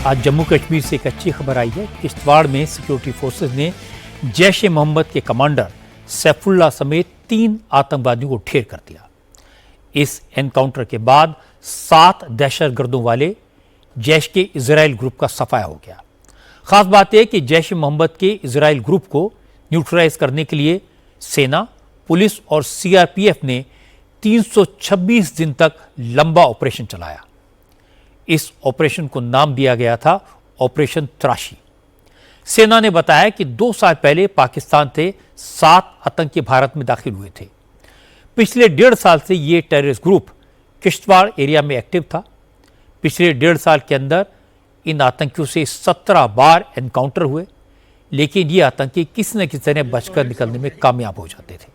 आज जम्मू कश्मीर से एक अच्छी खबर आई है। किश्तवाड़ में सिक्योरिटी फोर्सेस ने जैश ए मोहम्मद के कमांडर सैफुल्लाह समेत 3 आतंकवादियों को ढेर कर दिया। इस एनकाउंटर के बाद 7 दहशतगर्दों वाले जैश के इजराइल ग्रुप का सफाया हो गया। खास बात यह कि जैश ए मोहम्मद के इजराइल ग्रुप को न्यूट्रलाइज करने के लिए सेना, पुलिस और सीआरपीएफ ने 326 दिन तक लंबा ऑपरेशन चलाया। इस ऑपरेशन को नाम दिया गया था ऑपरेशन तराशी। सेना ने बताया कि 2 साल पहले पाकिस्तान से 7 आतंकी भारत में दाखिल हुए थे। पिछले 1.5 साल से ये टेररिस्ट ग्रुप किश्तवाड़ एरिया में एक्टिव था। पिछले 1.5 साल के अंदर इन आतंकियों से 17 बार एनकाउंटर हुए, लेकिन ये आतंकी किसी न किसी तरह बचकर निकलने में कामयाब हो जाते थे।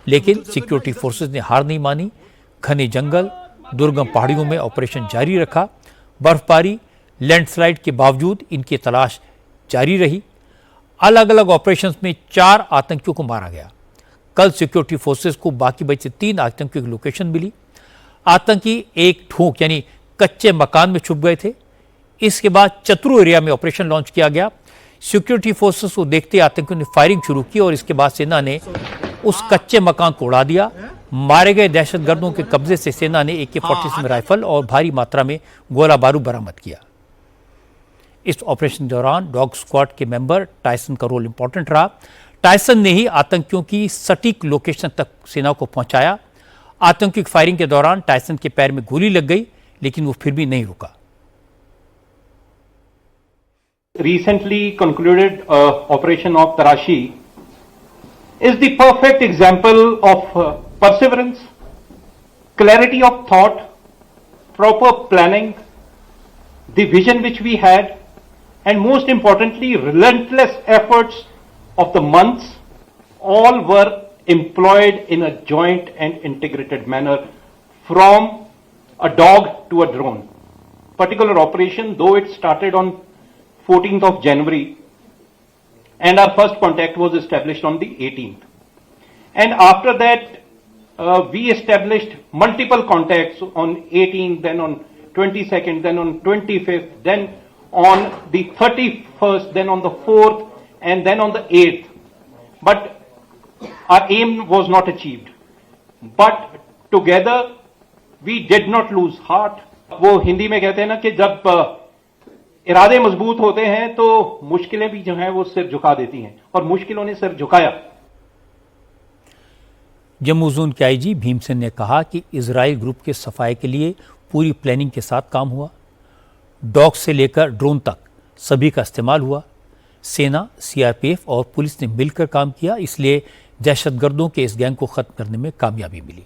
लेकिन सिक्योरिटी फोर्सेस ने हार नहीं मानी। घने जंगल, दुर्गम पहाड़ियों में ऑपरेशन जारी रखा। बर्फबारी, लैंडस्लाइड के बावजूद इनकी तलाश जारी रही। अलग अलग ऑपरेशंस में 4 आतंकियों को मारा गया। कल सिक्योरिटी फोर्सेस को बाकी बचे 3 आतंकियों की लोकेशन मिली। आतंकी एक ठोक यानी कच्चे मकान में छुप गए थे। इसके बाद चतुरू एरिया में ऑपरेशन लॉन्च किया गया। सिक्योरिटी फोर्सेस को देखते आतंकियों ने फायरिंग शुरू की और इसके बाद सेना ने उस कच्चे मकान को उड़ा दिया। मारे गए दहशतगर्दों के कब्जे से सेना ने AK-47 राइफल और भारी मात्रा में गोला बारूद बरामद किया। इस ऑपरेशन के दौरान डॉग स्क्वाड के मेंबर टायसन का रोल इंपॉर्टेंट रहा। टायसन ने ही आतंकियों की सटीक लोकेशन तक सेना को पहुंचाया। आतंकी फायरिंग के दौरान टायसन के पैर में गोली लग गई, लेकिन वो फिर भी नहीं रुका। Recently concluded operation of Tarashi is the perfect example of perseverance, clarity of thought, proper planning, the vision which we had, and most importantly, relentless efforts of the months, all were employed in a joint and integrated manner from a dog to a drone. Particular operation, though it started on 14th of January, and our first contact was established on the 18th. And after that, we established multiple contacts on 18th, then on 22nd, then on 25th, then on the 31st, then on the 4th, and then on the 8th. But our aim was not achieved. But together, we did not lose heart. वो हिंदी में कहते हैं ना कि जब इरादे मजबूत होते हैं तो मुश्किलें भी जो हैं वो सिर झुका देती हैं, और मुश्किलों ने सिर झुकाया। जम्मू जोन के आईजी भीमसेन ने कहा कि इजराइल ग्रुप के सफाई के लिए पूरी प्लानिंग के साथ काम हुआ। डॉग से लेकर ड्रोन तक सभी का इस्तेमाल हुआ। सेना, सीआरपीएफ और पुलिस ने मिलकर काम किया, इसलिए दहशतगर्दों के इस गैंग को खत्म करने में कामयाबी मिली।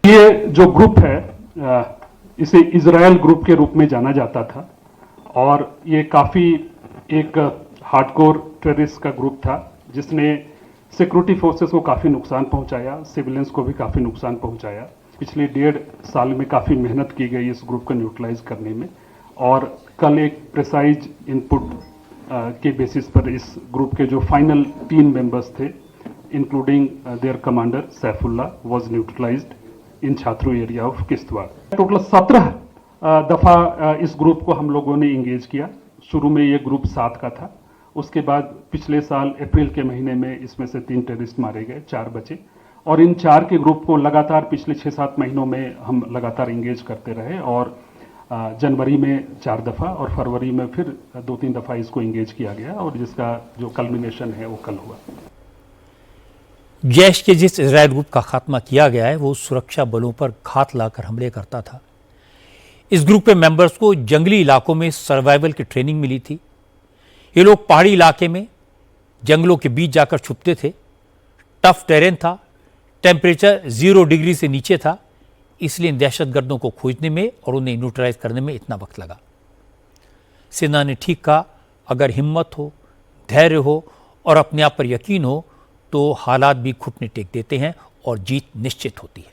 ये जो ग्रुप है इसे इजराइल ग्रुप के रूप में जाना जाता था, और ये काफ़ी एक हार्डकोर टेररिस्ट का ग्रुप था जिसने सिक्योरिटी फोर्सेस को काफ़ी नुकसान पहुंचाया, सिविलियंस को भी काफ़ी नुकसान पहुंचाया। पिछले 1.5 साल में काफ़ी मेहनत की गई इस ग्रुप को न्यूट्रलाइज करने में, और कल एक प्रिसाइज इनपुट के बेसिस पर इस ग्रुप के जो फाइनल 3 मेंबर्स थे, including their commander Saifullah, was neutralised in Chatroo area of Kishtwar. Total 17 दफ़ा इस ग्रुप को हम लोगों ने इंगेज किया। शुरू में ये ग्रुप 7 का था, उसके बाद पिछले साल अप्रैल के महीने में इसमें से 3 टेररिस्ट मारे गए, 4 बचे, और इन 4 के ग्रुप को लगातार पिछले 6-7 महीनों में हम लगातार इंगेज करते रहे, और जनवरी में 4 दफ़ा और फरवरी में फिर 2-3 दफ़ा इसको इंगेज किया गया, और जिसका जो कल्मिनेशन है वो कल हुआ। जैश के जिस इजराइल ग्रुप का खात्मा किया गया है वो सुरक्षा बलों पर घात लाकर हमले करता था। इस ग्रुप के मेंबर्स को जंगली इलाकों में सर्वाइवल की ट्रेनिंग मिली थी। ये लोग पहाड़ी इलाके में जंगलों के बीच जाकर छुपते थे। टफ टेरेन था, टेम्परेचर 0 डिग्री से नीचे था, इसलिए दहशतगर्दों को खोजने में और उन्हें न्यूट्रलाइज करने में इतना वक्त लगा। सेना ने ठीक कहा, अगर हिम्मत हो, धैर्य हो और अपने आप पर यकीन हो तो हालात भी घुटने टेक देते हैं और जीत निश्चित होती है।